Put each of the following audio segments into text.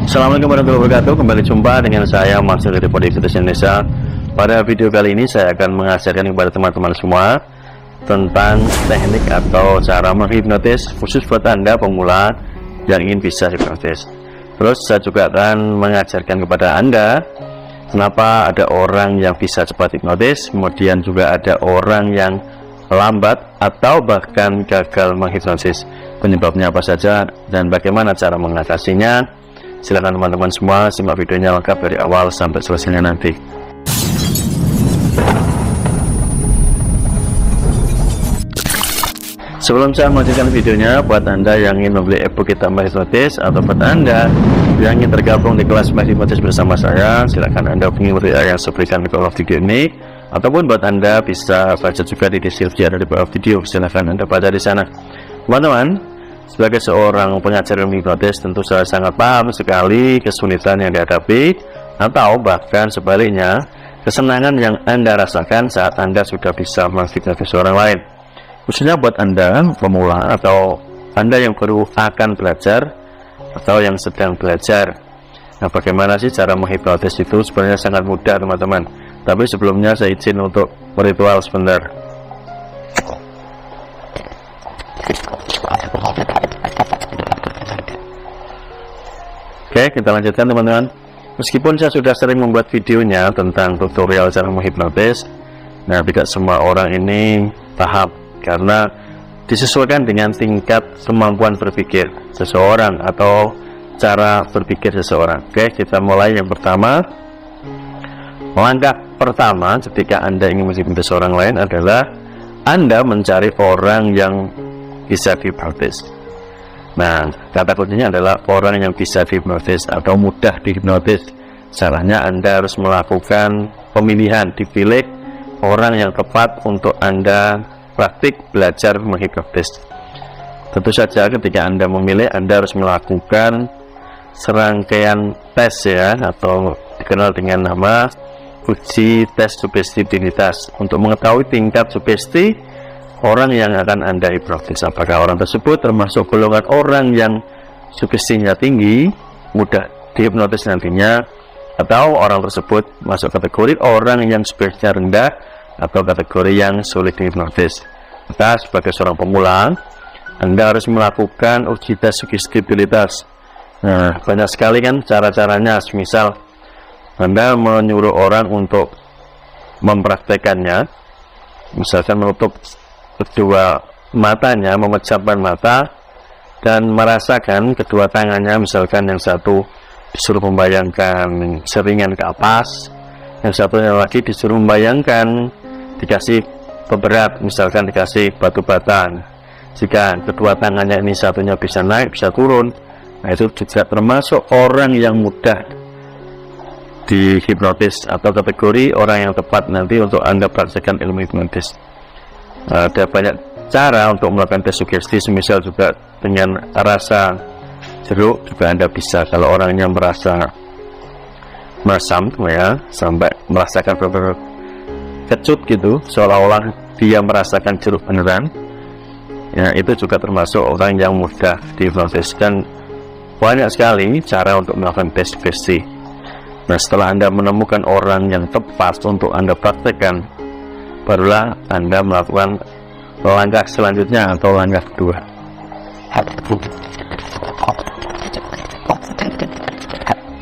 Assalamualaikum warahmatullahi wabarakatuh. Kembali jumpa dengan saya Mas dari Podi Fitness Indonesia. Pada video kali ini saya akan mengajarkan kepada teman-teman semua tentang teknik atau cara menghipnotis khusus buat Anda pemula yang ingin bisa hipnotis. Terus saya juga akan mengajarkan kepada Anda kenapa ada orang yang bisa cepat hipnotis, kemudian juga ada orang yang lambat atau bahkan gagal menghipnotis. Penyebabnya apa saja dan bagaimana cara mengatasinya. Silakan teman-teman semua simak videonya lengkap dari awal sampai selesainya nanti. Sebelum saya melanjutkan videonya, buat Anda yang ingin membeli ebook Kitab Hipnotis atau buat Anda yang ingin tergabung di kelas hipnotis bersama saya, silakan Anda hubungi WA yang saya berikan di bawah video ini, ataupun buat Anda bisa baca juga di deskripsi ada di bawah video. Silakan Anda baca di sana. Teman-teman, sebagai seorang pengajar ilmu hipnotis, tentu saya sangat paham sekali kesulitan yang dihadapi atau bahkan sebaliknya kesenangan yang Anda rasakan saat Anda sudah bisa menghipnotis orang lain. Khususnya buat Anda pemula atau Anda yang baru akan belajar atau yang sedang belajar. Nah, bagaimana sih cara menghipnotis itu? Sebenarnya sangat mudah teman-teman. Tapi sebelumnya saya izin untuk ritual sebentar. Oke, kita lanjutkan teman-teman. Meskipun saya sudah sering membuat videonya tentang tutorial cara menghipnotis, nah tidak semua orang ini paham karena disesuaikan dengan tingkat kemampuan berpikir seseorang atau cara berpikir seseorang. Oke, kita mulai yang pertama. Langkah pertama ketika Anda ingin menghipnotis orang lain adalah Anda mencari orang yang bisa dihipnotis. Nah, kata kuncinya adalah orang yang bisa dihipnotis atau mudah dihipnotis. Caranya Anda harus melakukan pemilihan, dipilih orang yang tepat untuk Anda praktik belajar menghipnotis. Tentu saja ketika Anda memilih, Anda harus melakukan serangkaian tes ya, atau dikenal dengan nama uji tes sugestibilitas untuk mengetahui tingkat sugesti orang yang akan Anda hipnotis. Apakah orang tersebut termasuk golongan orang yang sugestinya tinggi, mudah dihipnotis nantinya, atau orang tersebut masuk kategori orang yang sugestinya rendah atau kategori yang sulit dihipnotis. Maka sebagai seorang pemula, Anda harus melakukan uji tes sugestibilitas. Nah, banyak sekali kan cara-caranya. Misal Anda menyuruh orang untuk mempraktekannya, misalkan menutup kedua matanya, memejamkan mata dan merasakan kedua tangannya. Misalkan yang satu disuruh membayangkan seringan ke atas, yang satunya lagi disuruh membayangkan dikasih beberat, misalkan dikasih batu batan. Jika kedua tangannya ini satunya bisa naik, bisa turun, nah itu juga termasuk orang yang mudah dihipnotis atau kategori orang yang tepat nanti untuk Anda praktekkan ilmu hipnotis. Ada banyak cara untuk melakukan tes sugesti, semisal juga dengan rasa jeruk juga Anda bisa. Kalau orangnya merasa meresam ya, sampai merasakan beberapa kecut gitu, seolah-olah dia merasakan jeruk beneran, ya itu juga termasuk orang yang mudah dihipnotis. Dan banyak sekali cara untuk melakukan tes sugesti. Nah, setelah Anda menemukan orang yang tepat untuk Anda praktekkan, barulah Anda melakukan langkah selanjutnya atau langkah kedua.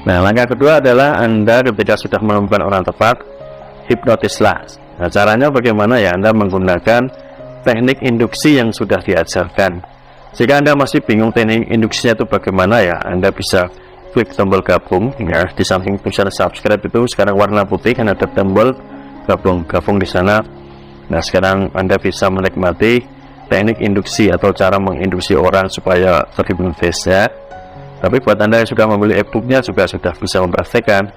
Nah, langkah kedua adalah Anda ketika sudah menemukan orang tepat, hipnotislah. Nah, caranya bagaimana ya? Anda menggunakan teknik induksi yang sudah diajarkan. Jika Anda masih bingung teknik induksinya itu bagaimana ya, Anda bisa klik tombol gabung ya, di samping tulisan subscribe itu sekarang warna putih kan ada tombol gabung di sana. Nah, sekarang Anda bisa menikmati teknik induksi atau cara menginduksi orang supaya terhipnotis ya. Tapi buat Anda yang sudah membeli e-booknya juga sudah bisa mempraktekkan.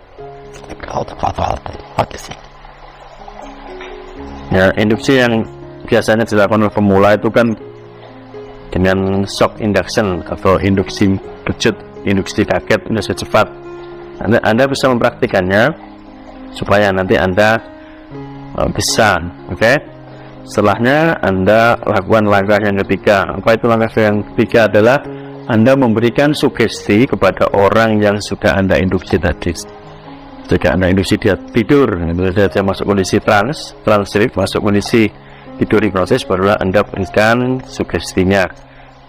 Ya, induksi yang biasanya dilakukan oleh pemula itu kan dengan shock induction atau induksi kejut, induksi kaget, induksi cepat. Anda bisa mempraktikannya supaya nanti Anda bisa, oke? Setelahnya Anda lakukan langkah yang ketiga. Apa itu langkah yang ketiga? Adalah Anda memberikan sugesti kepada orang yang sudah Anda induksi tadi. Jika Anda induksi dia tidur, itu saja masuk kondisi sleep, masuk kondisi tidur hipnotis, barulah Anda berikan sugestinya.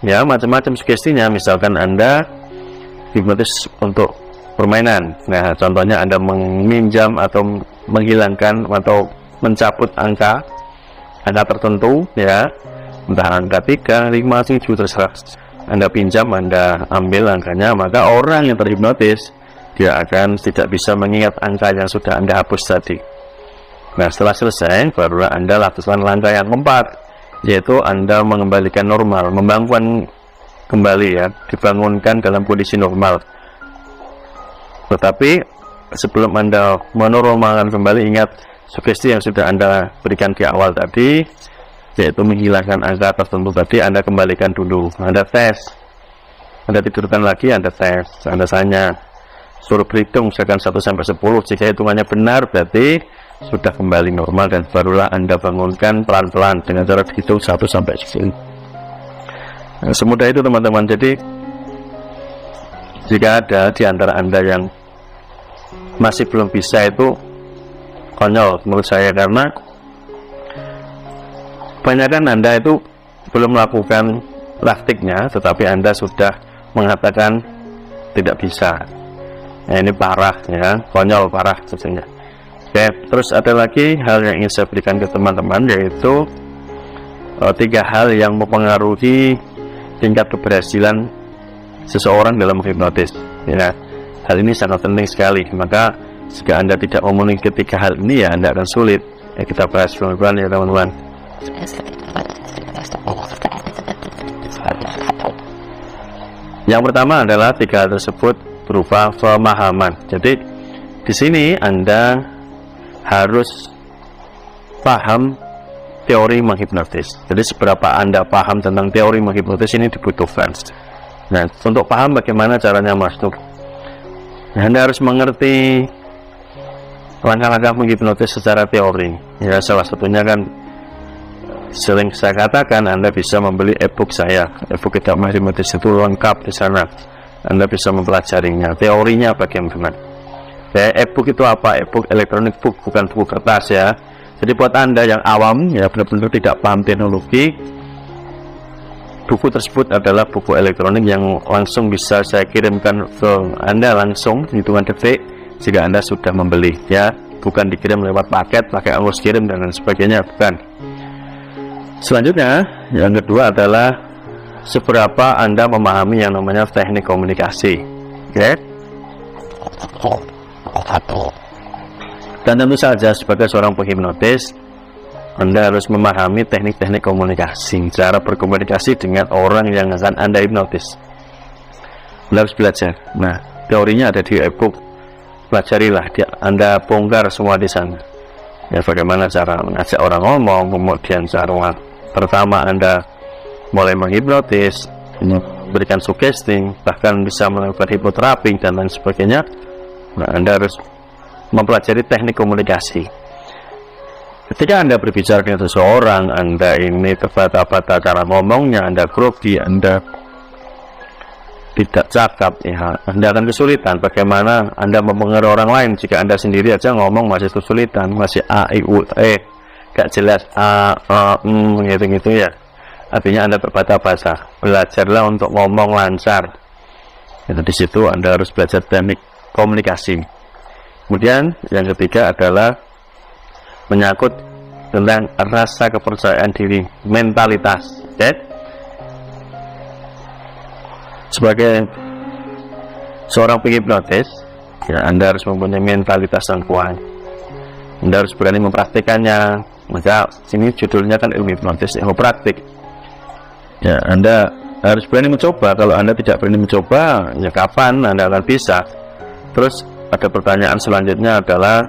Ya, macam-macam sugestinya. Misalkan Anda hipnotis untuk permainan. Nah, contohnya Anda meminjam atau menghilangkan atau mencabut angka tertentu, ya, entah angka 3, 5, 7, terserah. Anda pinjam, Anda ambil angkanya, maka orang yang terhipnotis dia akan tidak bisa mengingat angka yang sudah Anda hapus tadi. Nah, setelah selesai, barulah Anda lakukan langkah yang keempat, yaitu Anda mengembalikan normal, membangun kembali, ya, dibangunkan dalam kondisi normal. Tetapi sebelum Anda menormalkan kembali, ingat sugesti yang sudah Anda berikan di awal tadi, yaitu menghilangkan angka tertentu tadi. Anda kembalikan dulu, Anda tes, Anda tidurkan lagi, Anda tes, Anda tanya, suruh berhitung misalkan 1-10, jika hitungannya benar berarti sudah kembali normal, dan barulah Anda bangunkan pelan-pelan dengan cara dihitung 1-10. Nah, semudah itu teman-teman. Jadi jika ada di antara Anda yang masih belum bisa, itu konyol menurut saya, karena kebanyakan Anda itu belum melakukan praktiknya, tetapi Anda sudah mengatakan tidak bisa. Nah, ini parah, ya, konyol, parah sebenarnya. Oke, terus ada lagi hal yang ingin saya berikan ke teman-teman, yaitu 3 hal yang mempengaruhi tingkat keberhasilan seseorang dalam hipnotis. Ya, hal ini sangat penting sekali. Maka jika Anda tidak memenuhi 3 hal ini, ya Anda akan sulit. Ya, kita bahas pelan-pelan, ya teman-teman. Yang pertama adalah 3 hal tersebut berupa pemahaman. Jadi di sini Anda harus paham teori menghipnotis. Jadi seberapa Anda paham tentang teori menghipnotis ini dibutuhkan. Nah, untuk paham bagaimana caranya masuk, Anda harus mengerti langkah-langkah menghipnotis secara teori. Ya, salah satunya kan sering saya katakan, Anda bisa membeli e-book saya. E-book Kitab Hipnotis itu lengkap di sana. Anda bisa mempelajarinya, teorinya bagaimana. Ya, e-book itu apa? E-book elektronik book, bukan buku kertas, ya. Jadi buat Anda yang awam, ya benar-benar tidak paham teknologi, buku tersebut adalah buku elektronik yang langsung bisa saya kirimkan ke Anda langsung hitungan detik jika Anda sudah membeli, ya. Bukan dikirim lewat paket, pakai ongkos kirim dan lain sebagainya, bukan. Selanjutnya, yang kedua adalah seberapa Anda memahami yang namanya teknik komunikasi. Oke? Dan tentu saja sebagai seorang penghipnotis, Anda harus memahami teknik-teknik komunikasi, cara berkomunikasi dengan orang yang akan Anda hipnotis. Anda harus belajar. Nah, teorinya ada di e-book. Pelajarilah, Anda bongkar semua di sana. Ya, bagaimana cara mengajak orang ngomong, kemudian cara pertama Anda mulai menghipnotis, memberikan sugesti, bahkan bisa melakukan hipnoterapi dan lain sebagainya. Nah, Anda harus mempelajari teknik komunikasi. Ketika Anda berbicara dengan seseorang, Anda ini terbata-bata cara ngomongnya, Anda grogi, Anda tidak cakap, ya, Anda akan kesulitan. Bagaimana Anda mempengaruhi orang lain jika Anda sendiri aja ngomong masih kesulitan, masih a, i, u, e, gak jelas, gitu-gitu, ya. Artinya Anda terbata-bata. Belajarlah untuk ngomong lancar. Itu di situ Anda harus belajar teknik komunikasi. Kemudian yang ketiga adalah menyangkut tentang rasa kepercayaan diri, mentalitas. Okay? Sebagai seorang penghipnotis, ya, Anda harus mempunyai mentalitas yang kuat. Anda harus berani mempraktikannya. Maka sini judulnya kan ilmu hipnotis, ilmu praktik. Ya, Anda harus berani mencoba. Kalau Anda tidak berani mencoba, ya kapan Anda akan bisa? Terus ada pertanyaan selanjutnya adalah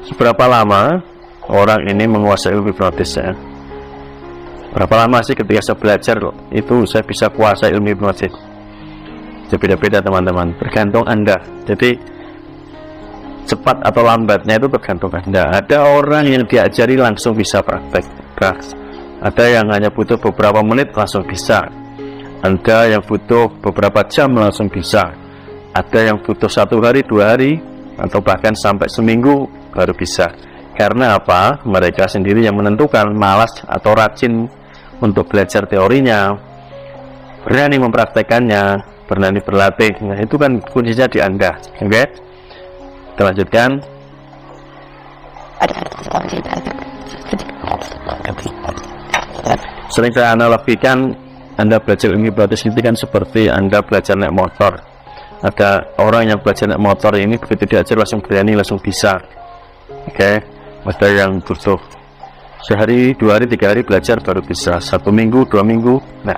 seberapa lama orang ini menguasai ilmu hipnotis, ya? Berapa lama sih ketika saya belajar itu saya bisa kuasai ilmu hipnotis? Beda-beda teman-teman, tergantung Anda. Jadi cepat atau lambatnya itu tergantung Anda. Ada orang yang diajari langsung bisa praktek. Ada yang hanya butuh beberapa menit langsung bisa. Ada yang butuh beberapa jam langsung bisa, ada yang butuh 1 hari, 2 hari, atau bahkan sampai seminggu baru bisa. Karena apa? Mereka sendiri yang menentukan malas atau rajin untuk belajar teorinya, berani mempraktekannya, berani berlatih. Nah, itu kan kuncinya di Anda. Oke, kita lanjutkan. Sering saya analogikan, Anda belajar ilmu hipnotis itu kan seperti Anda belajar naik motor. Ada orang yang belajar naik motor ini begitu diajar langsung berani, langsung bisa. Oke, ada yang butuh sehari, 2 hari, 3 hari belajar baru bisa, 1 minggu, 2 minggu. Nah,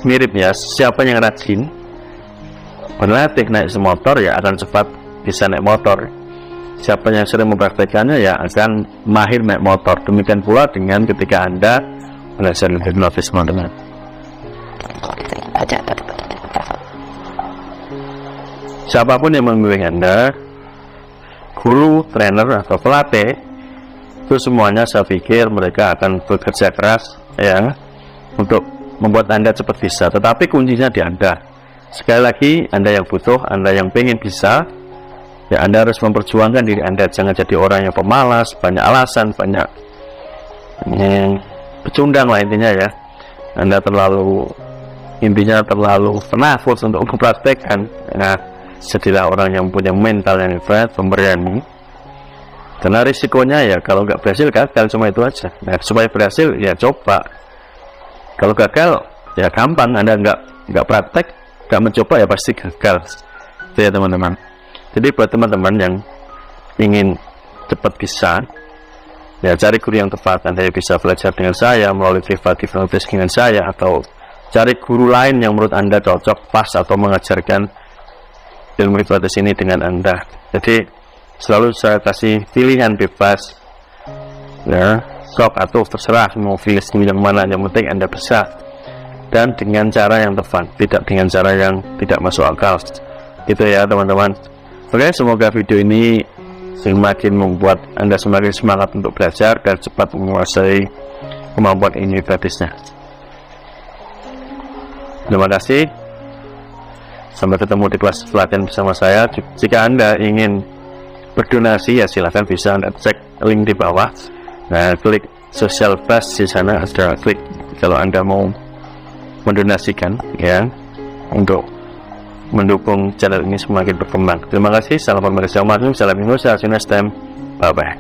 mirip ya, siapa yang rajin berlatih naik motor ya akan cepat bisa naik motor. Siapa yang sering mempraktekannya ya akan mahir naik motor. Demikian pula dengan ketika Anda belajar hipnotis, teman-teman. Siapapun yang membimbing Anda, guru, trainer, atau pelatih, itu semuanya saya pikir mereka akan bekerja keras ya untuk membuat Anda cepat bisa. Tetapi kuncinya di Anda. Sekali lagi, Anda yang butuh, Anda yang pengen bisa, ya Anda harus memperjuangkan diri Anda. Jangan jadi orang yang pemalas, banyak alasan, banyak yang pecundang lah intinya ya. Anda terlalu penakut untuk mempraktekkan. Nah, jadilah orang yang punya mental yang hebat, pemberani. Karena risikonya ya kalau nggak berhasil gagal, cuma itu aja. Nah, supaya berhasil ya coba. Kalau gagal ya gampang, Anda nggak praktek, nggak mencoba ya pasti gagal. Itu ya teman-teman. Jadi buat teman-teman yang ingin cepat bisa, ya cari guru yang tepat. Anda bisa belajar dengan saya melalui private hipnotis dengan saya, atau cari guru lain yang menurut Anda cocok, pas, atau mengajarkan ilmu hipnotis ini dengan Anda. Jadi selalu saya kasih pilihan bebas ya, sok atau terserah mau pilih yang mana, yang penting Anda bisa, dan dengan cara yang tepat, tidak dengan cara yang tidak masuk akal. Gitu ya teman-teman. Oke, semoga video ini semakin membuat Anda semakin semangat untuk belajar dan cepat menguasai kemampuan ilmu hipnotisnya. Terima kasih. Sampai ketemu di kelas pelatihan bersama saya. Jika Anda ingin berdonasi ya silahkan, bisa Anda cek link di bawah. Nah, klik social bus di sana, ada klik kalau Anda mau mendonasikan ya untuk mendukung channel ini semakin berkembang. Terima kasih. Salam pemirsa, salam minggu, salam minggu, see you next time. Bye bye.